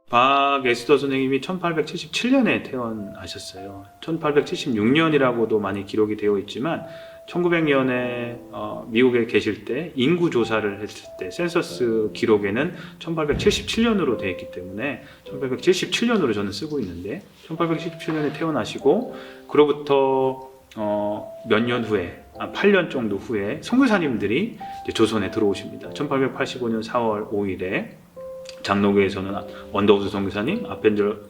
박에스더 선생님이 1877년에 태어나셨어요. 1876년이라고도 많이 기록이 되어 있지만 1900년에 미국에 계실 때 인구 조사를 했을 때 센서스 기록에는 1877년으로 되어 있기 때문에 1877년으로 저는 쓰고 있는데 1877년에 태어나시고 그로부터 몇 년 후에 8년 정도 후에 선교사님들이 조선에 들어오십니다. 1885년 4월 5일에 장로교에서는 원더우드 선교사님,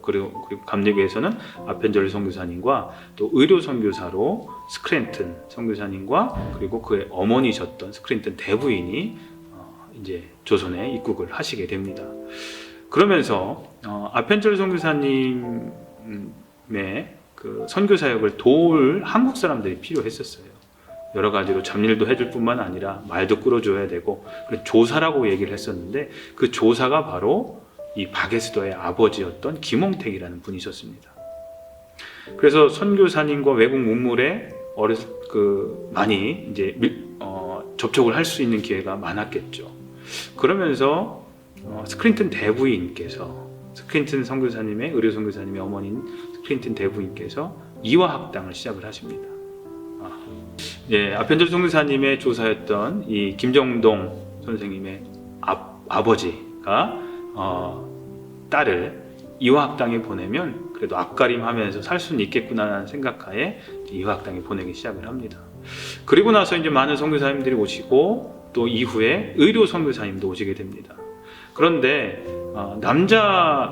그리고 감리교에서는 아펜젤 선교사님과 또 의료 선교사로 스크랜튼 선교사님과 그리고 그의 어머니셨던 스크랜튼 대부인이 이제 조선에 입국을 하시게 됩니다. 그러면서 아펜젤 선교사님의 그 선교 사역을 도울 한국 사람들이 필요했었어요. 여러 가지로 잡일도 해줄 뿐만 아니라 말도 끌어줘야 되고 조사라고 얘기를 했었는데 그 조사가 바로 이 박에스더의 아버지였던 김홍택이라는 분이셨습니다. 그래서 선교사님과 외국 문물에 많이 이제 접촉을 할 수 있는 기회가 많았겠죠. 그러면서 스크린튼 대부인께서 스크린튼 선교사님의 의료 선교사님의 어머니인 스크린튼 대부인께서 이화학당을 시작을 하십니다. 아펜젤 선교사님의 조사였던 이 김정동 선생님의 아버지가 딸을 이화학당에 보내면 그래도 앞가림하면서 살 수는 있겠구나라는 생각하에 이화학당에 보내기 시작을 합니다. 그리고 나서 이제 많은 선교사님들이 오시고 또 이후에 의료 선교사님도 오시게 됩니다. 그런데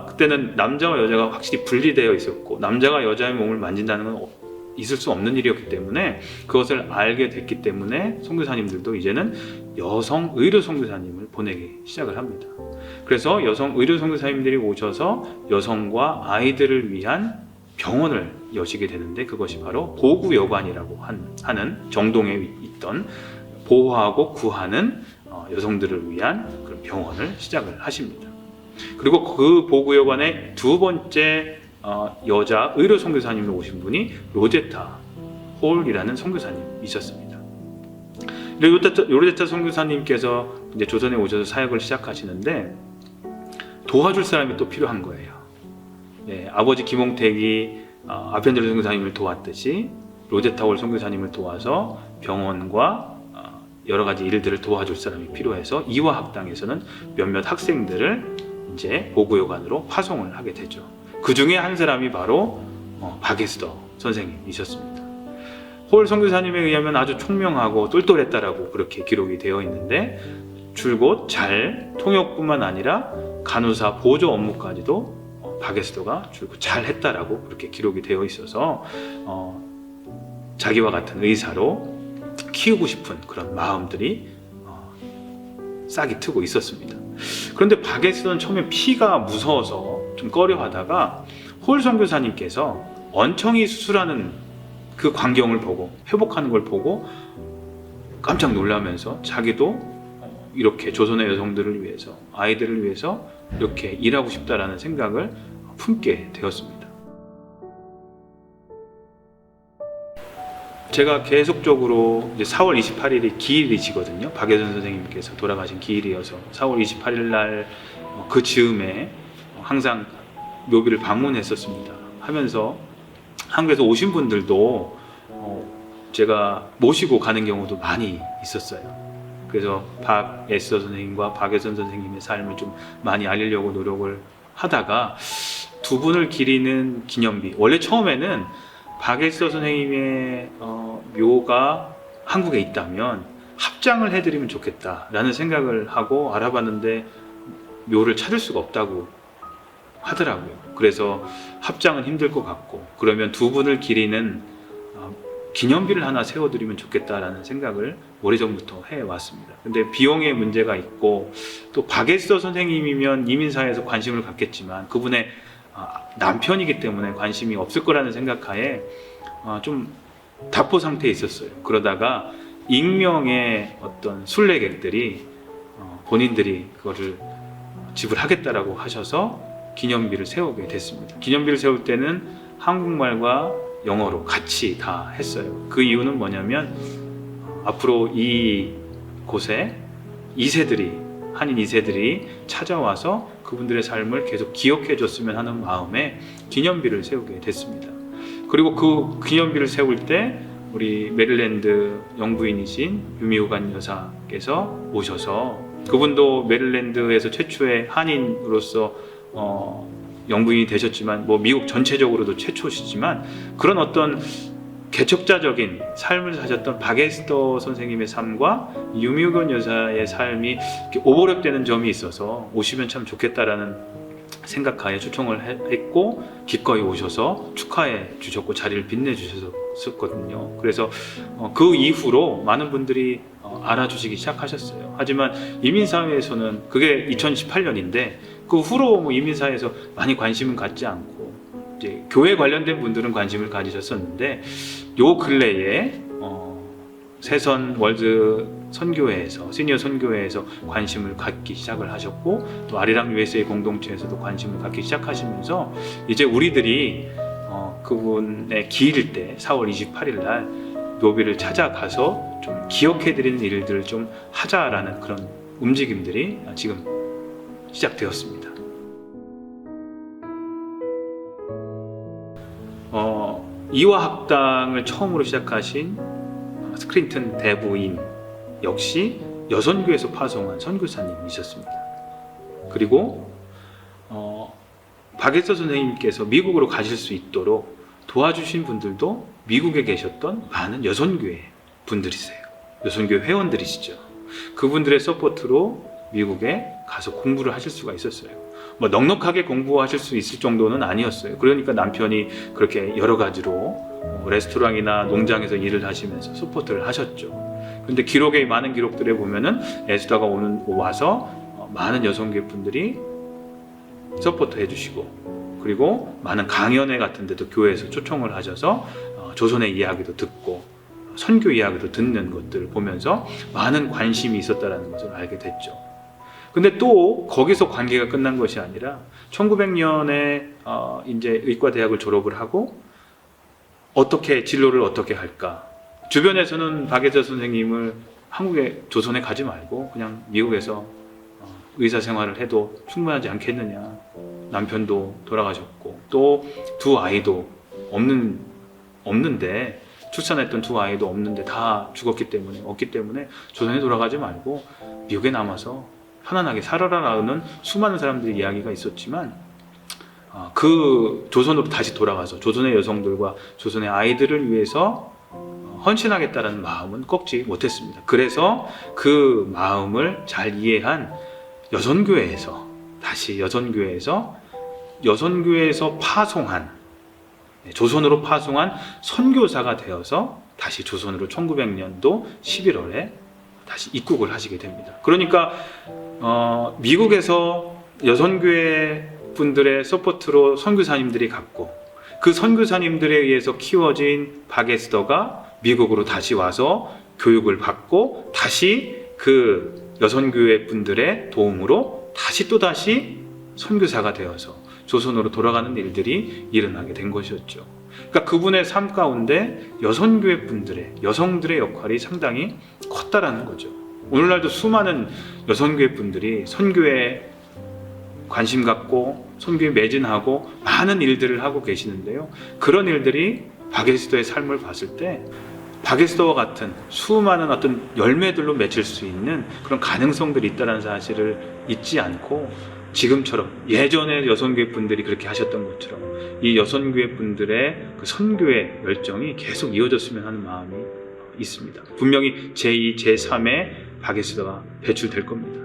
그때는 남자와 여자가 확실히 분리되어 있었고 남자가 여자의 몸을 만진다는 건 있을 수 없는 일이었기 때문에 그것을 알게 됐기 때문에 선교사님들도 이제는 여성 의료 선교사님을 보내기 시작을 합니다. 그래서 여성 의료 선교사님들이 오셔서 여성과 아이들을 위한 병원을 여시게 되는데 그것이 바로 보구여관이라고 하는 정동에 있던 보호하고 구하는 여성들을 위한 그런 병원을 시작을 하십니다. 그리고 그 보구여관의 두 번째 여자 의료 선교사님으로 오신 분이 로제타 홀이라는 선교사님이셨습니다. 로제타 선교사님께서 이제 조선에 오셔서 사역을 시작하시는데 도와줄 사람이 또 필요한 거예요. 아버지 김홍택이 아펜젤 선교사님을 도왔듯이 로제타 홀 선교사님을 도와서 병원과 여러 가지 일들을 도와줄 사람이 필요해서 이화학당에서는 몇몇 학생들을 이제 보구여관으로 파송을 하게 되죠. 그 중에 한 사람이 바로 박에스더 선생님이셨습니다. 홀 선교사님에 의하면 아주 총명하고 똘똘했다라고 그렇게 기록이 되어 있는데 줄곧 잘 통역뿐만 아니라 간호사 보조 업무까지도 박에스더가 줄곧 잘 했다라고 그렇게 기록이 되어 있어서 자기와 같은 의사로 키우고 싶은 그런 마음들이 싹이 트고 있었습니다. 그런데 박에스더는 처음에 피가 무서워서 좀 꺼려하다가 홀 선교사님께서 원청이 수술하는 그 광경을 보고 회복하는 걸 보고 깜짝 놀라면서 자기도 이렇게 조선의 여성들을 위해서 아이들을 위해서 이렇게 일하고 싶다라는 생각을 품게 되었습니다. 제가 계속적으로 이제 4월 28일이 기일이시거든요. 박예선 선생님께서 돌아가신 기일이어서 4월 28일 날 그 즈음에 항상 묘비를 방문했었습니다. 하면서 한국에서 오신 분들도 제가 모시고 가는 경우도 많이 있었어요. 그래서 박에스더 선생님과 박예선 선생님의 삶을 좀 많이 알리려고 노력을 하다가 두 분을 기리는 기념비, 원래 처음에는 박에스더 선생님의 묘가 한국에 있다면 합장을 해드리면 좋겠다라는 생각을 하고 알아봤는데 묘를 찾을 수가 없다고 하더라고요. 그래서 합장은 힘들 것 같고 그러면 두 분을 기리는 기념비를 하나 세워드리면 좋겠다라는 생각을 오래전부터 해왔습니다. 근데 비용의 문제가 있고 또 박에스더 선생님이면 이민사회에서 관심을 갖겠지만 그분의 남편이기 때문에 관심이 없을 거라는 생각하에 좀 답보 상태에 있었어요. 그러다가 익명의 어떤 순례객들이 본인들이 그거를 지불하겠다라고 하셔서 기념비를 세우게 됐습니다. 기념비를 세울 때는 한국말과 영어로 같이 다 했어요. 그 이유는 뭐냐면 앞으로 이 곳에 한인 2세들이 찾아와서 그분들의 삶을 계속 기억해 줬으면 하는 마음에 기념비를 세우게 됐습니다. 그리고 그 기념비를 세울 때 우리 메릴랜드 영부인이신 유미우간 여사께서 오셔서, 그분도 메릴랜드에서 최초의 한인으로서 영부인이 되셨지만 미국 전체적으로도 최초시지만, 그런 어떤 개척자적인 삶을 사셨던 박에스더 선생님의 삶과 유미우간 여사의 삶이 오버랩되는 점이 있어서 오시면 참 좋겠다라는 생각하에 초청을 했고, 기꺼이 오셔서 축하해 주셨고 자리를 빛내주셨거든요. 그래서 그 이후로 많은 분들이 알아주시기 시작하셨어요. 하지만 이민사회에서는, 그게 2018년인데 그 후로 이민사회에서 많이 관심은 갖지 않고, 이제 교회 관련된 분들은 관심을 가지셨었는데, 요 근래에 세선 월드 선교회에서, 시니어 선교회에서 관심을 갖기 시작을 하셨고, 또 아리랑 USA 공동체에서도 관심을 갖기 시작하시면서 이제 우리들이 그분의 기일일 때 4월 28일 날 묘비를 찾아가서 좀 기억해드리는 일들을 좀 하자라는 그런 움직임들이 지금 시작되었습니다. 이화학당을 처음으로 시작하신 스크린튼 대부인 역시 여선교에서 파송한 선교사님이셨습니다. 그리고 박에스더 선생님께서 미국으로 가실 수 있도록 도와주신 분들도 미국에 계셨던 많은 여선교회 분들이세요. 여선교회 회원들이시죠. 그분들의 서포트로 미국에 가서 공부를 하실 수가 있었어요. 넉넉하게 공부하실 수 있을 정도는 아니었어요. 그러니까 남편이 그렇게 여러 가지로 레스토랑이나 농장에서 일을 하시면서 서포트를 하셨죠. 그런데 기록에, 많은 기록들에 보면은 에스더가 와서 많은 여성교회 분들이 서포트 해주시고, 그리고 많은 강연회 같은 데도 교회에서 초청을 하셔서 조선의 이야기도 듣고 선교 이야기도 듣는 것들을 보면서 많은 관심이 있었다는 것을 알게 됐죠. 근데 또 거기서 관계가 끝난 것이 아니라 1900년에 이제 의과대학을 졸업을 하고 어떻게 진로를 어떻게 할까? 주변에서는 박에스더 선생님을 한국에, 조선에 가지 말고 그냥 미국에서 의사 생활을 해도 충분하지 않겠느냐. 남편도 돌아가셨고 또 두 아이도 없는데, 출산했던 두 아이도 없는데 다 없기 때문에 조선에 돌아가지 말고 미국에 남아서 편안하게 살아라라는 수많은 사람들의 이야기가 있었지만, 그 조선으로 다시 돌아가서 조선의 여성들과 조선의 아이들을 위해서 헌신하겠다는 마음은 꺾지 못했습니다. 그래서 그 마음을 잘 이해한 여선교회에서, 다시 여선교회에서 파송한, 조선으로 파송한 선교사가 되어서 다시 조선으로 1900년도 11월에 다시 입국을 하시게 됩니다. 그러니까 미국에서 여선교회 분들의 서포트로 선교사님들이 갔고, 그 선교사님들에 의해서 키워진 박에스더가 미국으로 다시 와서 교육을 받고, 다시 그 여선교회 분들의 도움으로 또다시 선교사가 되어서 조선으로 돌아가는 일들이 일어나게 된 것이었죠. 그러니까 그분의 삶 가운데 여선교회 분들의, 여성들의 역할이 상당히 컸다라는 거죠. 오늘날도 수많은 여선교회 분들이 선교에 관심 갖고 선교에 매진하고 많은 일들을 하고 계시는데요. 그런 일들이 박에스더의 삶을 봤을 때 박에스더와 같은 수많은 어떤 열매들로 맺힐 수 있는 그런 가능성들이 있다는 사실을 잊지 않고, 지금처럼 예전에 여선교회 분들이 그렇게 하셨던 것처럼 이 여선교회 분들의 그 선교의 열정이 계속 이어졌으면 하는 마음이 있습니다. 분명히 제2, 제3의 박에스더가 배출될 겁니다.